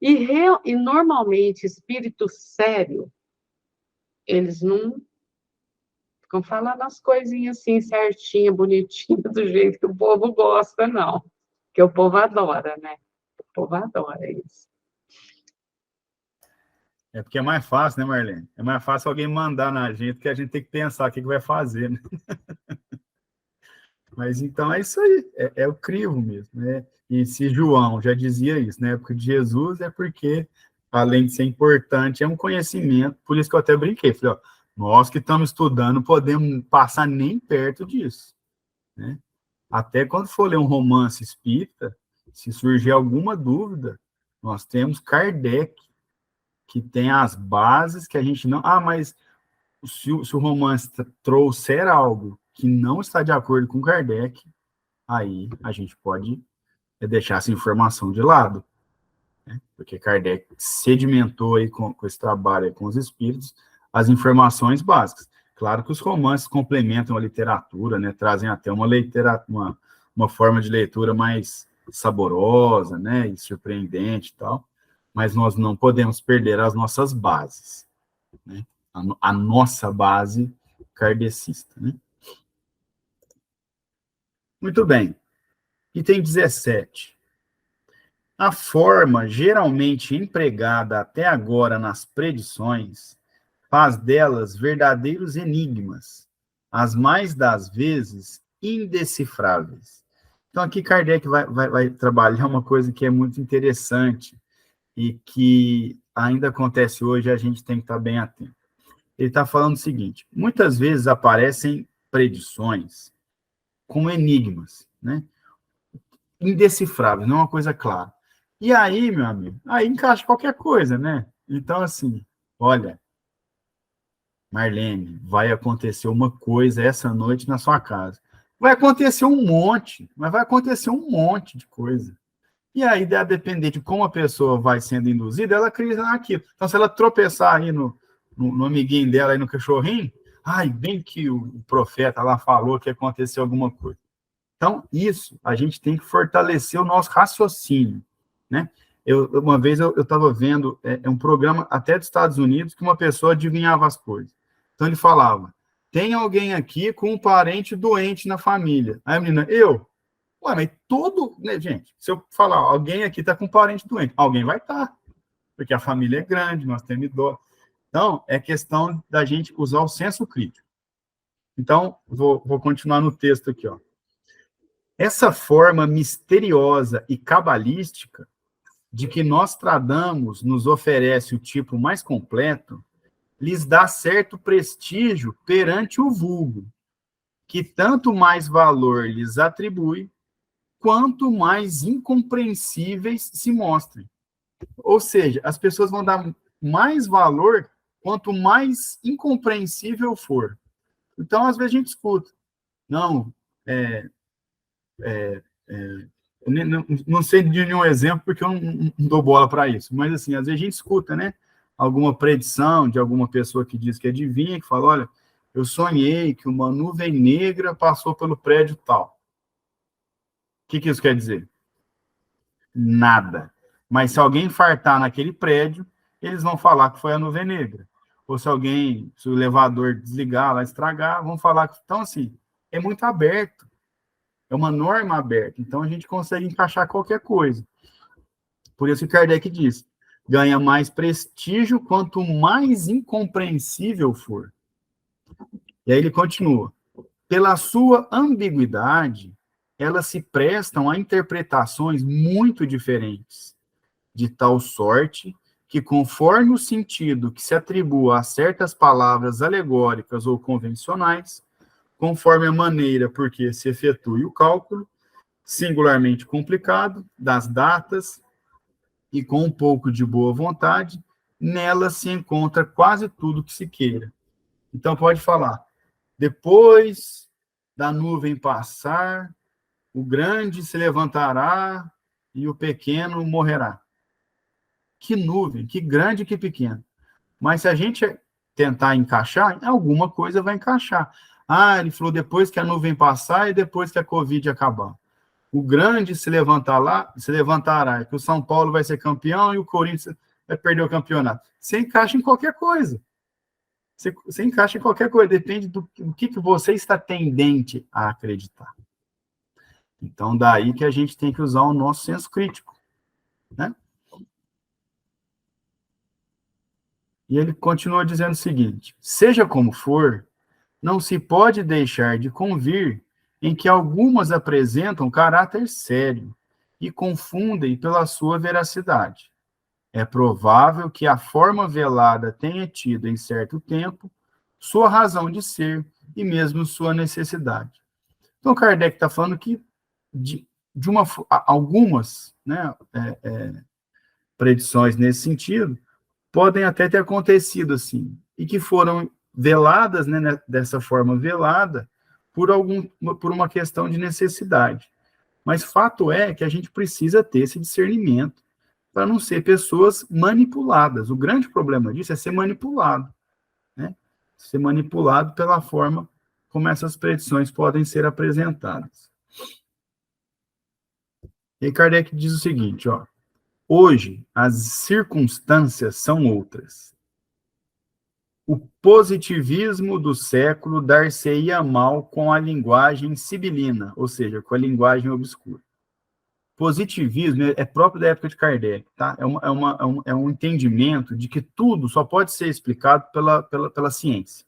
E normalmente, espírito sério, eles não ficam falando as coisinhas assim, certinha, bonitinha, do jeito que o povo gosta, não. Que o povo adora, né? O povo adora isso. É porque é mais fácil, né, Marlene? É mais fácil alguém mandar na gente, que a gente tem que pensar o que vai fazer, né? Mas então é isso aí, é o crivo mesmo, né? E se João já dizia isso na época de Jesus, é porque, além de ser importante, é um conhecimento, por isso que eu até brinquei, falei, ó, nós que estamos estudando podemos passar nem perto disso, né? Até quando for ler um romance espírita, se surgir alguma dúvida, nós temos Kardec, que tem as bases que a gente não... Ah, mas se o romance trouxer algo que não está de acordo com Kardec, aí a gente pode deixar essa informação de lado, né? Porque Kardec sedimentou aí com esse trabalho aí com os espíritos as informações básicas. Claro que os romances complementam a literatura, né? Trazem até uma forma de leitura mais saborosa, né? E surpreendente e tal, mas nós não podemos perder as nossas bases, né? A nossa base kardecista, né? Muito bem. Item 17. A forma geralmente empregada até agora nas predições faz delas verdadeiros enigmas, as mais das vezes indecifráveis. Então, aqui Kardec vai trabalhar uma coisa que é muito interessante e que ainda acontece hoje, a gente tem que estar bem atento. Ele está falando o seguinte, muitas vezes aparecem predições como enigmas, né? Indecifráveis, não é uma coisa clara. E aí, meu amigo, aí encaixa qualquer coisa, né? Então, assim, olha, Marlene, vai acontecer uma coisa essa noite na sua casa. Vai acontecer um monte, mas vai acontecer um monte de coisa. E aí, a depender de como a pessoa vai sendo induzida, ela acredita naquilo. Então, se ela tropeçar aí no amiguinho dela, aí no cachorrinho, ai, bem que o profeta lá falou que aconteceu alguma coisa. Então, isso, a gente tem que fortalecer o nosso raciocínio, né? Uma vez eu estava vendo um programa até dos Estados Unidos que uma pessoa adivinhava as coisas. Então, ele falava, tem alguém aqui com um parente doente na família. Aí a menina, eu? Ué, mas todo... Né, gente, se eu falar, alguém aqui está com um parente doente, alguém vai estar, porque a família é grande, nós temos idosos. Então, é questão da gente usar o senso crítico. Então, vou continuar no texto aqui, ó. Essa forma misteriosa e cabalística de que Nostradamus nos oferece o tipo mais completo, lhes dá certo prestígio perante o vulgo, que tanto mais valor lhes atribui, quanto mais incompreensíveis se mostrem. Ou seja, as pessoas vão dar mais valor quanto mais incompreensível for. Então, às vezes a gente escuta, não, eu não sei de nenhum exemplo, porque eu não dou bola para isso, mas assim, às vezes a gente escuta, né, alguma predição de alguma pessoa que diz que adivinha, que fala, olha, eu sonhei que uma nuvem negra passou pelo prédio tal. O que isso quer dizer? Nada. Mas se alguém fartar naquele prédio, eles vão falar que foi a nuvem negra. Ou se o elevador desligar, lá estragar, vão falar que... Então, assim, é muito aberto. É uma norma aberta. Então, a gente consegue encaixar qualquer coisa. Por isso que Kardec diz, ganha mais prestígio quanto mais incompreensível for. E aí ele continua. Pela sua ambiguidade, elas se prestam a interpretações muito diferentes, de tal sorte que, conforme o sentido que se atribua a certas palavras alegóricas ou convencionais, conforme a maneira por que se efetue o cálculo, singularmente complicado, das datas, e com um pouco de boa vontade, nela se encontra quase tudo que se queira. Então, pode falar, depois da nuvem passar, o grande se levantará e o pequeno morrerá. Que nuvem, que grande, que pequeno. Mas se a gente tentar encaixar, alguma coisa vai encaixar. Ah, ele falou depois que a nuvem passar e depois que a Covid acabar. O grande se levantará, que o São Paulo vai ser campeão e o Corinthians vai perder o campeonato. Você encaixa em qualquer coisa. Você encaixa em qualquer coisa, depende do que você está tendente a acreditar. Então, daí que a gente tem que usar o nosso senso crítico, né? E ele continua dizendo o seguinte, seja como for, não se pode deixar de convir em que algumas apresentam caráter sério e confundem pela sua veracidade. É provável que a forma velada tenha tido, em certo tempo, sua razão de ser e mesmo sua necessidade. Então, Kardec está falando que algumas, né, predições nesse sentido podem até ter acontecido assim, e que foram veladas, né, dessa forma velada, por uma questão de necessidade. Mas fato é que a gente precisa ter esse discernimento para não ser pessoas manipuladas. O grande problema disso é ser manipulado, né? Ser manipulado pela forma como essas predições podem ser apresentadas. E Kardec diz o seguinte, ó, hoje as circunstâncias são outras. O positivismo do século dar-se-ia mal com a linguagem sibilina, ou seja, com a linguagem obscura. Positivismo é próprio da época de Kardec, tá? É um entendimento de que tudo só pode ser explicado pela ciência.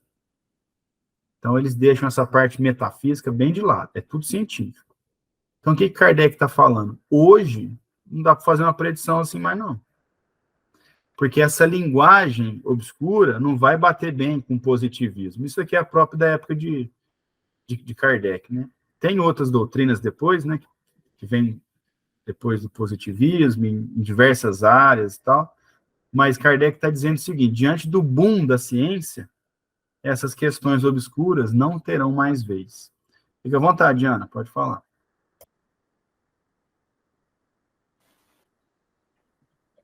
Então, eles deixam essa parte metafísica bem de lado, é tudo científico. Então, o que Kardec está falando? Hoje, não dá para fazer uma predição assim mais não. Porque essa linguagem obscura não vai bater bem com o positivismo. Isso aqui é próprio da época de Kardec, né? Tem outras doutrinas depois, né, que vem depois do positivismo, em diversas áreas e tal, mas Kardec está dizendo o seguinte, diante do boom da ciência, essas questões obscuras não terão mais vez. Fica à vontade, Ana, pode falar.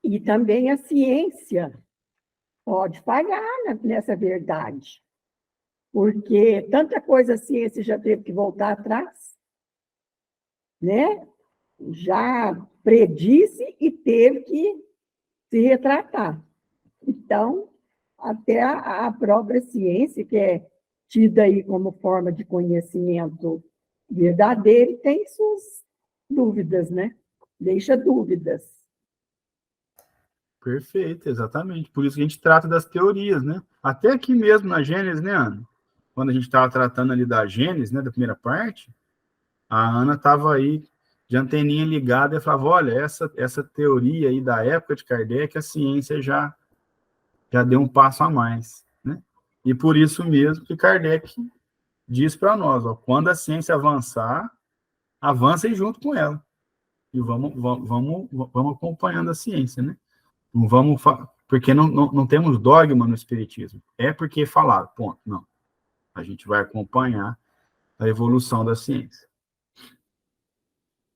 E também a ciência pode falhar nessa verdade, porque tanta coisa a ciência já teve que voltar atrás, né? Já predisse e teve que se retratar. Então, até a própria ciência, que é tida aí como forma de conhecimento verdadeiro, tem suas dúvidas, né? Deixa dúvidas. Perfeito, exatamente. Por isso que a gente trata das teorias, né? Até aqui mesmo na Gênesis, né, Ana? Quando a gente estava tratando ali da Gênesis, né, da primeira parte, a Ana estava aí de anteninha ligada e falava, olha, essa teoria aí da época de Kardec, a ciência já deu um passo a mais, né? E por isso mesmo que Kardec diz para nós, ó, quando a ciência avançar, avancem junto com ela. E vamos acompanhando a ciência, né? Não vamos porque não temos dogma no espiritismo. É porque falaram, ponto. Não. A gente vai acompanhar a evolução da ciência.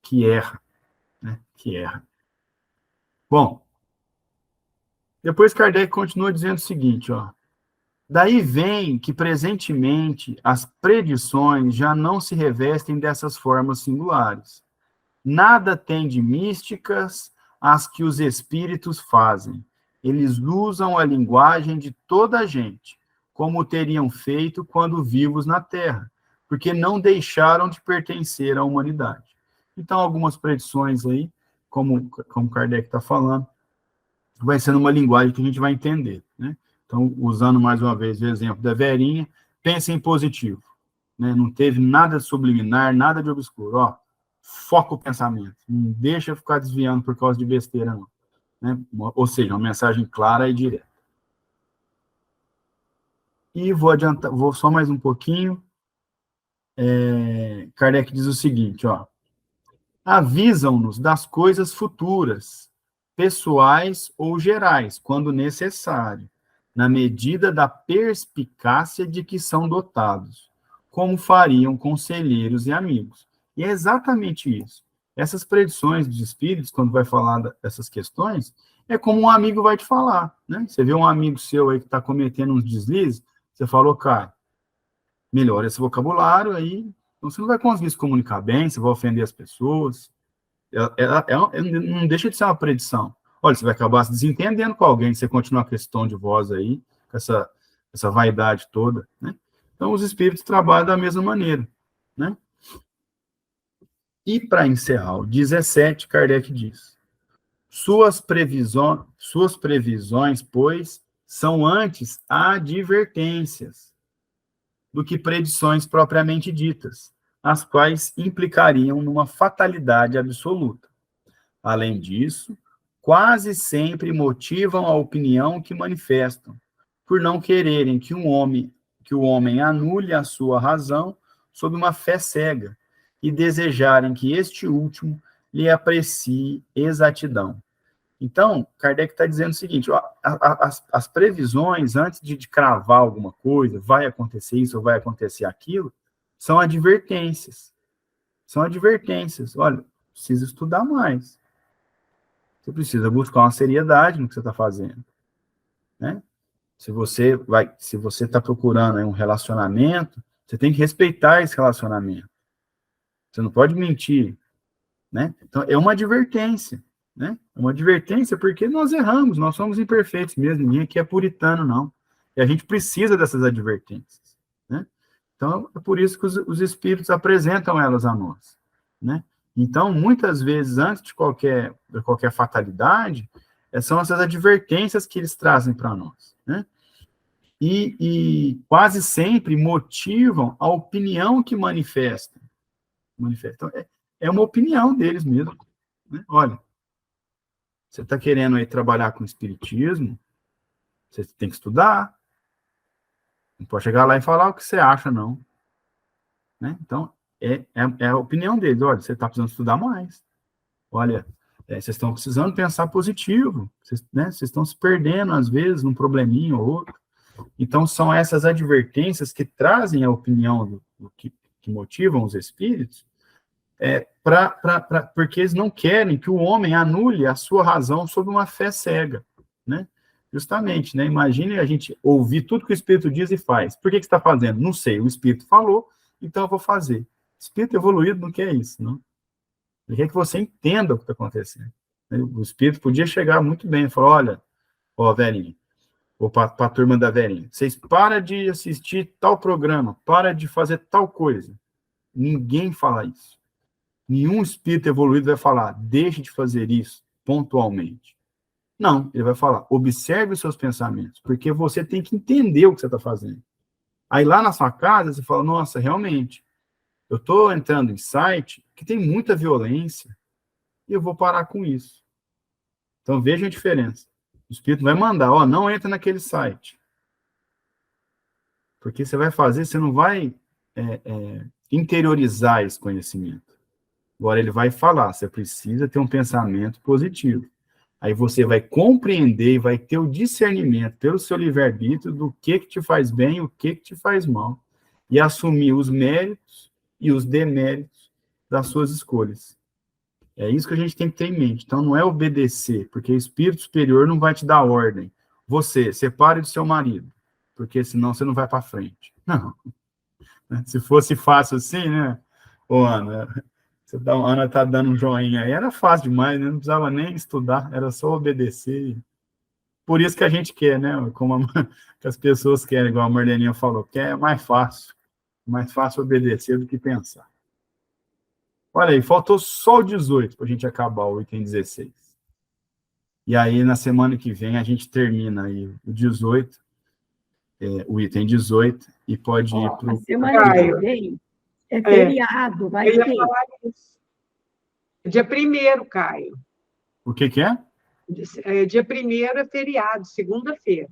Que erra, né? Que erra. Bom, depois Kardec continua dizendo o seguinte, ó. Daí vem que, presentemente, as predições já não se revestem dessas formas singulares. Nada tem de místicas as que os espíritos fazem. Eles usam a linguagem de toda a gente, como teriam feito quando vivos na Terra, porque não deixaram de pertencer à humanidade. Então, algumas predições aí, como Kardec está falando, vai ser numa linguagem que a gente vai entender, né? Então, usando mais uma vez o exemplo da Verinha, pense em positivo, né? Não teve nada de subliminar, nada de obscuro, ó, foca o pensamento, não deixa ficar desviando por causa de besteira, não, né? Ou seja, uma mensagem clara e direta. E vou adiantar, vou só mais um pouquinho. Kardec diz o seguinte, ó, avisam-nos das coisas futuras, pessoais ou gerais, quando necessário, na medida da perspicácia de que são dotados, como fariam conselheiros e amigos. E é exatamente isso. Essas predições dos espíritos, quando vai falar dessas questões, é como um amigo vai te falar, né? Você vê um amigo seu aí que está cometendo uns deslizes, você falou, cara, melhora esse vocabulário aí, então você não vai conseguir se comunicar bem, você vai ofender as pessoas. Não deixa de ser uma predição. Olha, você vai acabar se desentendendo com alguém se você continuar com esse tom de voz aí, com essa vaidade toda, né? Então, os espíritos trabalham da mesma maneira, né? E, para encerrar, o 17, Kardec diz, suas previsões, pois, são antes advertências do que predições propriamente ditas, as quais implicariam numa fatalidade absoluta. Além disso, quase sempre motivam a opinião que manifestam, por não quererem que o homem anule a sua razão sob uma fé cega e desejarem que este último lhe aprecie exatidão. Então, Kardec está dizendo o seguinte, ó, as previsões, antes de cravar alguma coisa, vai acontecer isso ou vai acontecer aquilo, são advertências. São advertências. Olha, precisa estudar mais. Você precisa buscar uma seriedade no que você está fazendo, né? Se você está procurando um relacionamento, você tem que respeitar esse relacionamento. Você não pode mentir, né? Então, é uma advertência, né? É uma advertência porque nós erramos, nós somos imperfeitos mesmo, ninguém aqui é puritano, não. E a gente precisa dessas advertências, né? Então, é por isso que os espíritos apresentam elas a nós, né? Então, muitas vezes, antes de qualquer fatalidade, são essas advertências que eles trazem para nós, né? E quase sempre motivam a opinião que manifestam. Então, é uma opinião deles mesmo, né? Olha, você está querendo aí trabalhar com espiritismo, você tem que estudar. Não pode chegar lá e falar o que você acha, não, né? Então, é a opinião deles. Olha, você está precisando estudar mais. Olha, vocês estão precisando pensar positivo. Vocês estão se perdendo, às vezes, num probleminha ou outro. Então, são essas advertências que trazem a opinião que motivam os espíritos, porque eles não querem que o homem anule a sua razão sob uma fé cega, né? Justamente, né? Imagine a gente ouvir tudo que o Espírito diz e faz. Por que você está fazendo? Não sei, o Espírito falou, então eu vou fazer. O Espírito evoluído não quer isso, não. Ele quer que você entenda o que está acontecendo. O Espírito podia chegar muito bem e falar, olha, velhinho, ou para a turma da velhinha, vocês param de assistir tal programa, para de fazer tal coisa. Ninguém fala isso. Nenhum espírito evoluído vai falar, deixe de fazer isso pontualmente. Não, ele vai falar, observe os seus pensamentos, porque você tem que entender o que você está fazendo. Aí lá na sua casa, você fala, nossa, realmente, eu estou entrando em site que tem muita violência e eu vou parar com isso. Então, veja a diferença. O espírito vai mandar, não entra naquele site. Porque você vai fazer, você não vai interiorizar esse conhecimento. Agora, ele vai falar, você precisa ter um pensamento positivo. Aí você vai compreender e vai ter o discernimento pelo seu livre-arbítrio do que te faz bem e o que te faz mal. E assumir os méritos e os deméritos das suas escolhas. É isso que a gente tem que ter em mente. Então, não é obedecer, porque o espírito superior não vai te dar ordem. Você, separe do seu marido, porque senão você não vai para frente. Não. Se fosse fácil assim, né? Ô, Ana, Ana tá dando um joinha aí, era fácil demais, né? Não precisava nem estudar, era só obedecer. Por isso que a gente quer, né? Como que as pessoas querem, igual a Marleninha falou, que é mais fácil obedecer do que pensar. Olha aí, faltou só o 18 para a gente acabar o item 16. E aí, na semana que vem, a gente termina aí o 18, o item 18, e pode ir para o... A semana que vem é feriado, vai Eu ia ter. falar isso. Dia 1º, Caio. O que é? Dia 1º é feriado, segunda-feira.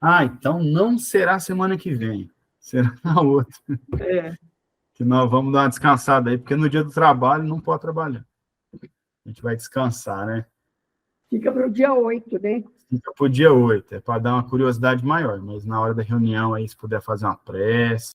Ah, então não será semana que vem, será na outra. Que nós vamos dar uma descansada aí, porque no dia do trabalho não pode trabalhar. A gente vai descansar, né? Fica para o dia 8, né? Fica para o dia 8, é para dar uma curiosidade maior, mas na hora da reunião aí, se puder fazer uma prece,